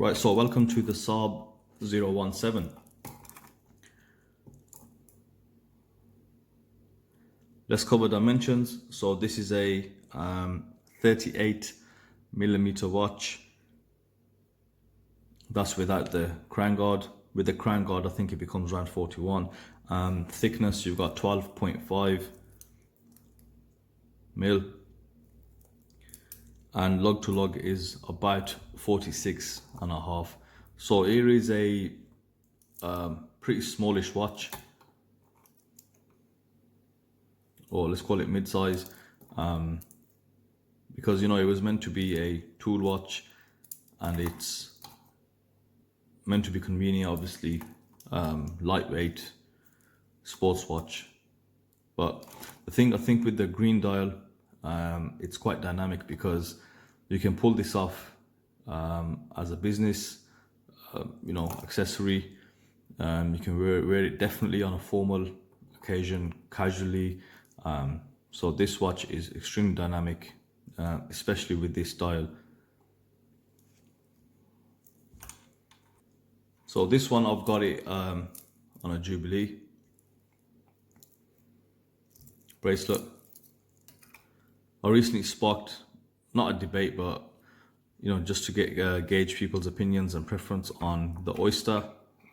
Right, so welcome to the Saab 017. Let's cover dimensions. So this is a 38mm watch. That's without the crown guard. With the crown guard, I think it becomes around 41. Thickness, you've got 12.5 mil. And lug to lug is about 46.5. So here is a pretty smallish watch, or let's call it mid-size, because it was meant to be a tool watch and it's meant to be convenient, obviously, lightweight sports watch. But the thing I think with the green dial, it's quite dynamic because you can pull this off as a business accessory. You can wear it definitely on a formal occasion, casually. So this watch is extremely dynamic, especially with this dial. So this one, I've got it on a Jubilee bracelet. I recently sparked, not a debate, but just to get gauge people's opinions and preference on the Oyster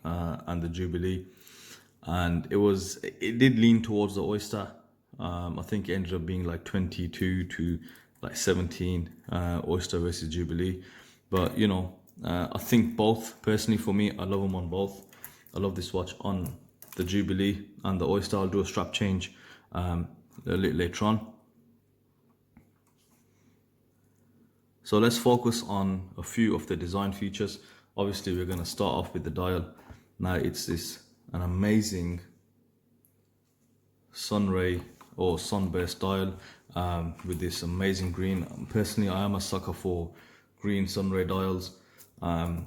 and the Jubilee, and it did lean towards the Oyster. I think it ended up being like 22 to like 17 Oyster versus Jubilee, but I think both, personally for me, I love them on both. I love this watch on the Jubilee and the Oyster. I'll do a strap change a little later on. So let's focus on a few of the design features. Obviously, we're going to start off with the dial. Now it's an amazing sunray or sunburst dial with this amazing green. Personally, I am a sucker for green sunray dials. Let's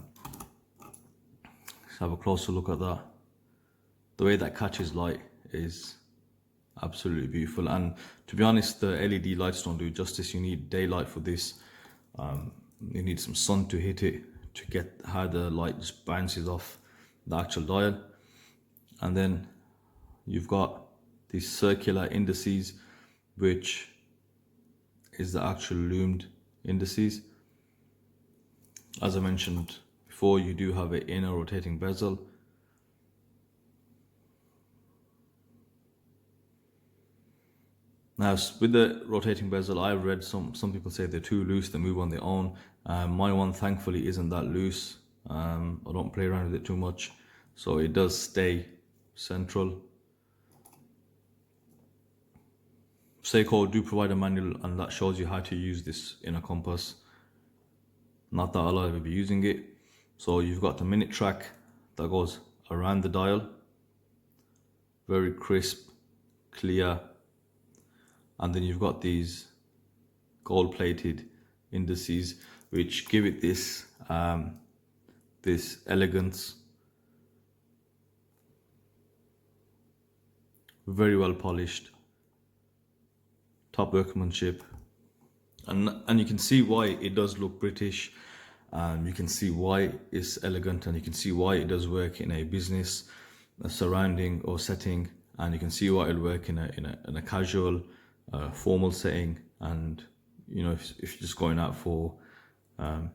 have a closer look at that. The way that catches light is absolutely beautiful, and to be honest, the LED lights don't do justice. You need daylight for this. You need some sun to hit it to get how the light just bounces off the actual dial. And then you've got these circular indices, which is the actual loomed indices. As I mentioned before, you do have an inner rotating bezel. Now, with the rotating bezel, I've read some people say they're too loose, they move on their own. My one, thankfully, isn't that loose. I don't play around with it too much, so it does stay central. Seiko do provide a manual, and that shows you how to use this inner compass. Not that a lot of you will be using it. So you've got the minute track that goes around the dial. Very crisp, clear. And then you've got these gold-plated indices, which give it this this elegance. Very well polished, top workmanship, and you can see why it does look British. You can see why it's elegant, and you can see why it does work in a business surrounding or setting, and you can see why it'll work in a casual, formal setting, and if you're just going out for a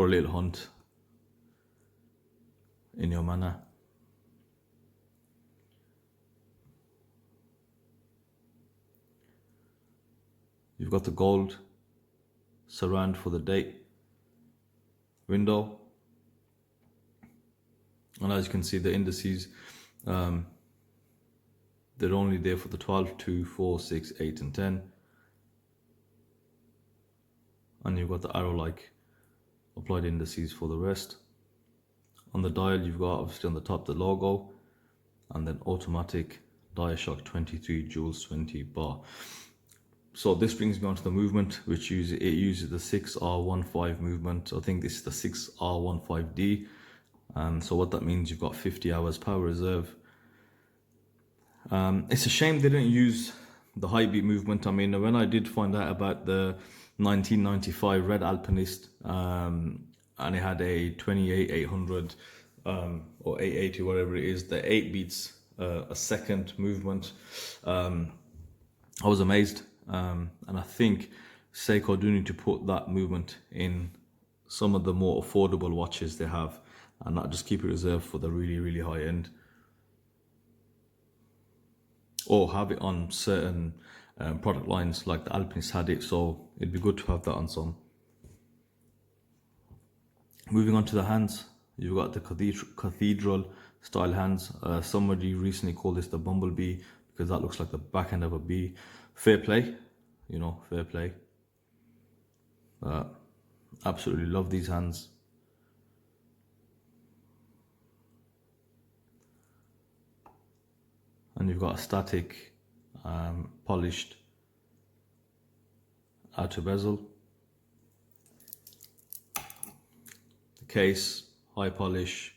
little hunt in your manner. You've got the gold surround for the date window, and as you can see, the indices, they're only there for the 12, 2, 4, 6, 8 and 10. And you've got the arrow-like applied indices for the rest. On the dial, you've got obviously on the top the logo, and then automatic DiaShock 23 Joules 20 bar. So this brings me on to the movement, which uses the 6R15 movement. I think this is the 6R15D. So what that means, you've got 50 hours power reserve. It's a shame they didn't use the high beat movement. I mean, when I did find out about the 1995 red Alpinist, and it had a 28-800 or 880, whatever it is, the 8 beats a second movement. I was amazed, and I think Seiko do need to put that movement in some of the more affordable watches they have, and not just keep it reserved for the really, really high end, or have it on certain product lines like the Alpinist had it. So it'd be good to have that on some. Moving on to the hands, you've got the cathedral style hands. Somebody recently called this the bumblebee because that looks like the back end of a bee. Fair play, you know, fair play. Absolutely love these hands. And you've got a static, polished outer bezel. The case, high polish,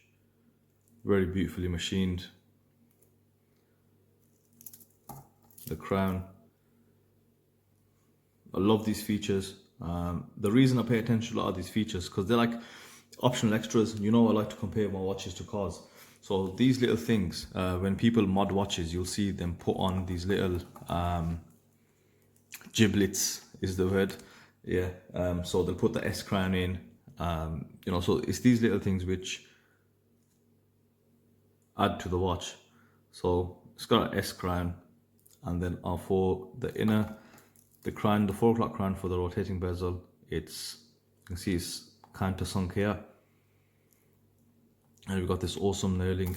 very beautifully machined. The crown. I love these features. The reason I pay attention to a lot of these features because they're like optional extras. You know, I like to compare my watches to cars. So these little things, when people mod watches, you'll see them put on these little giblets is the word. Yeah. So they'll put the S crown in. You know, so it's these little things which add to the watch. So it's got an S crown, and then for the inner, the crown, the 4 o'clock crown for the rotating bezel, it's, you can see it's countersunk here. And we've got this awesome knurling,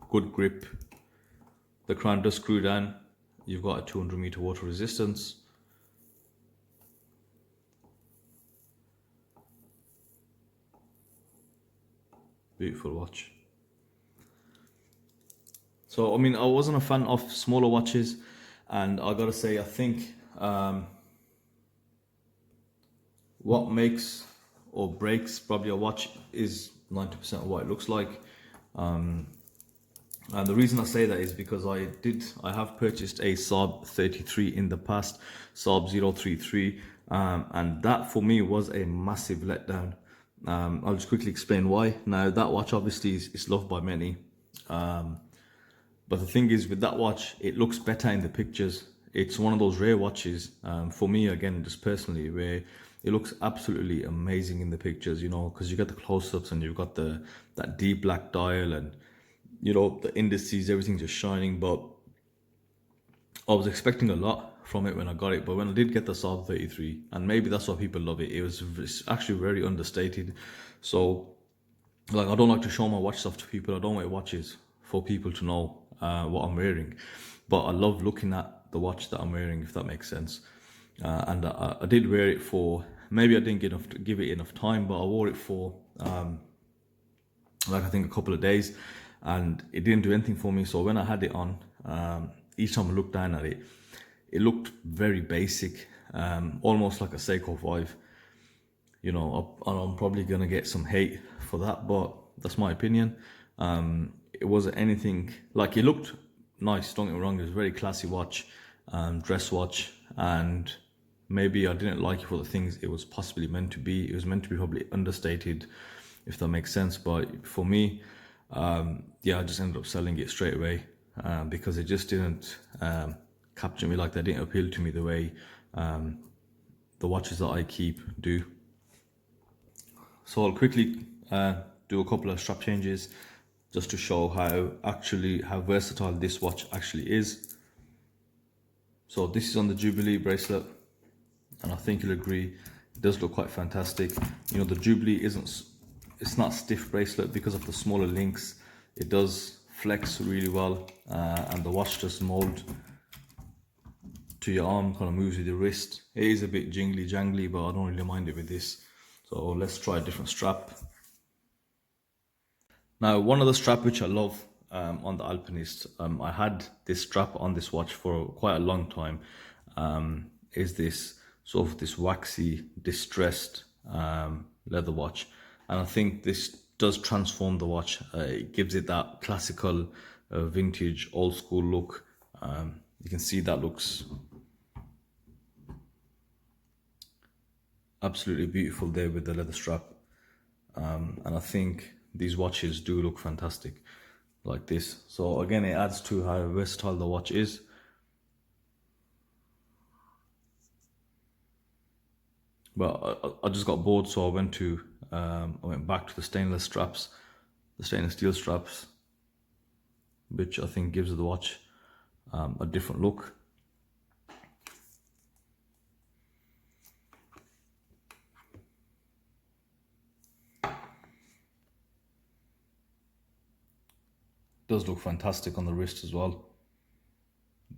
good grip. The crown does screw down. You've got a 200 meter water resistance. Beautiful watch. So, I mean, I wasn't a fan of smaller watches, and I gotta say, I think what makes or breaks probably a watch is 90% of what it looks like. And the reason I say that is because I have purchased a Saab 33 in the past, Saab 033, and that for me was a massive letdown. I'll just quickly explain why. Now, that watch obviously is loved by many, but the thing is with that watch, it looks better in the pictures. It's one of those rare watches, for me again, just personally, where it looks absolutely amazing in the pictures, you know, because you got the close-ups and you've got that deep black dial, and you know, the indices, everything's just shining. But I was expecting a lot from it when I got it, but when I did get the Saab 33, and maybe that's why people love it, it's actually very understated. So like, I don't like to show my watch stuff to people. I don't wear watches for people to know what I'm wearing, but I love looking at the watch that I'm wearing, if that makes sense. And I did wear it for, maybe I didn't give it enough time, but I wore it for like I think a couple of days, and it didn't do anything for me. So when I had it on, each time I looked down at it, it looked very basic, almost like a Seiko 5. You know, I'm probably gonna get some hate for that, but that's my opinion. It wasn't anything, like, it looked nice, don't get me wrong, it was a very classy watch, dress watch, and maybe I didn't like it for the things it was possibly meant to be. It was meant to be probably understated, if that makes sense. But for me, yeah, I just ended up selling it straight away, because it just didn't capture me, like, that didn't appeal to me the way the watches that I keep do. So I'll quickly do a couple of strap changes just to show how versatile this watch actually is. So this is on the Jubilee bracelet, and I think you'll agree, it does look quite fantastic. You know, the Jubilee it's not stiff bracelet because of the smaller links. It does flex really well, and the watch just mold to your arm, kind of moves with your wrist. It is a bit jingly jangly, but I don't really mind it with this. So let's try a different strap. Now, one of the strap which I love on the Alpinist, I had this strap on this watch for quite a long time, is this sort of this waxy, distressed leather watch. And I think this does transform the watch. It gives it that classical, vintage, old school look. You can see that looks absolutely beautiful there with the leather strap. and I think these watches do look fantastic like this. So again, it adds to how versatile the watch is. But I just got bored, so I went back to the stainless straps, the stainless steel straps, which I think gives the watch a different look. Does look fantastic on the wrist as well,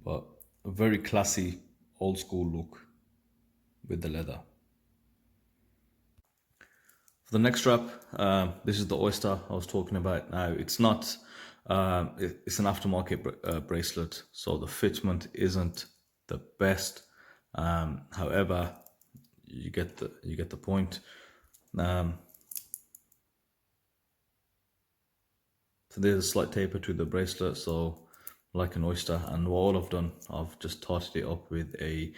but a very classy old school look with the leather. For the next strap, this is the Oyster I was talking about. Now it's not, it's an aftermarket bracelet, so the fitment isn't the best. However, you get the point. So there's a slight taper to the bracelet, so like an Oyster. And what I've done, I've just totted it up with a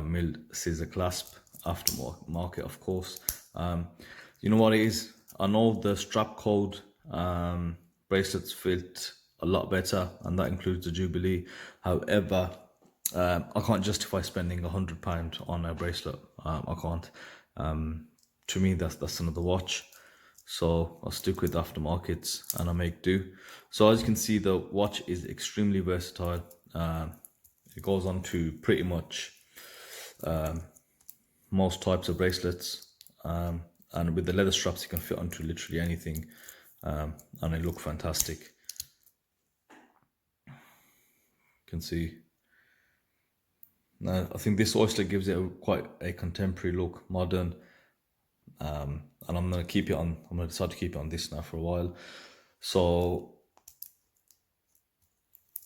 milled scissor clasp, aftermarket, of course. You know what it is? I know the strap code bracelets fit a lot better, and that includes the Jubilee. However, I can't justify spending £100 on a bracelet. I can't. To me, that's another watch. So I'll stick with aftermarkets and I make do. So as you can see, the watch is extremely versatile. It goes on to pretty much most types of bracelets. And with the leather straps, you can fit onto literally anything. And they look fantastic. You can see. Now, I think this Oyster gives it quite a contemporary look, modern. And I'm gonna decide to keep it on this now for a while. So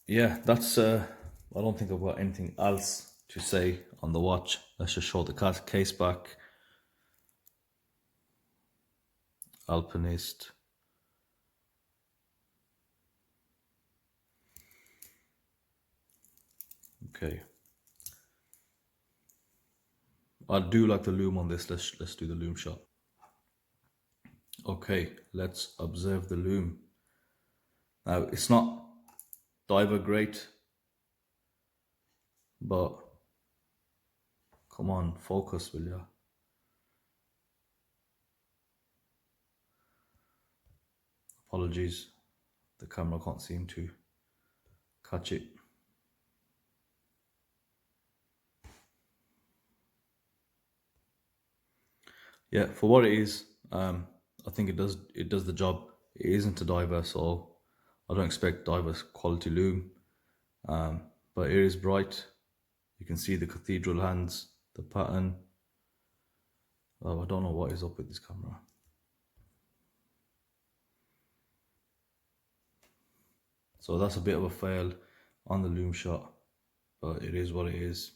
yeah, that's I don't think I've got anything else to say on the watch. Let's just show the case back. Alpinist. Okay. I do like the lume on this. Let's do the lume shot. Okay, let's observe the lume. Now it's not diver great, but come on, focus, will ya? Apologies, the camera can't seem to catch it. Yeah, for what it is, I think it does the job. It isn't a diver, so I don't expect diver's quality lume. But it is bright. You can see the cathedral hands, the pattern. Oh, I don't know what is up with this camera. So that's a bit of a fail on the lume shot, but it is what it is.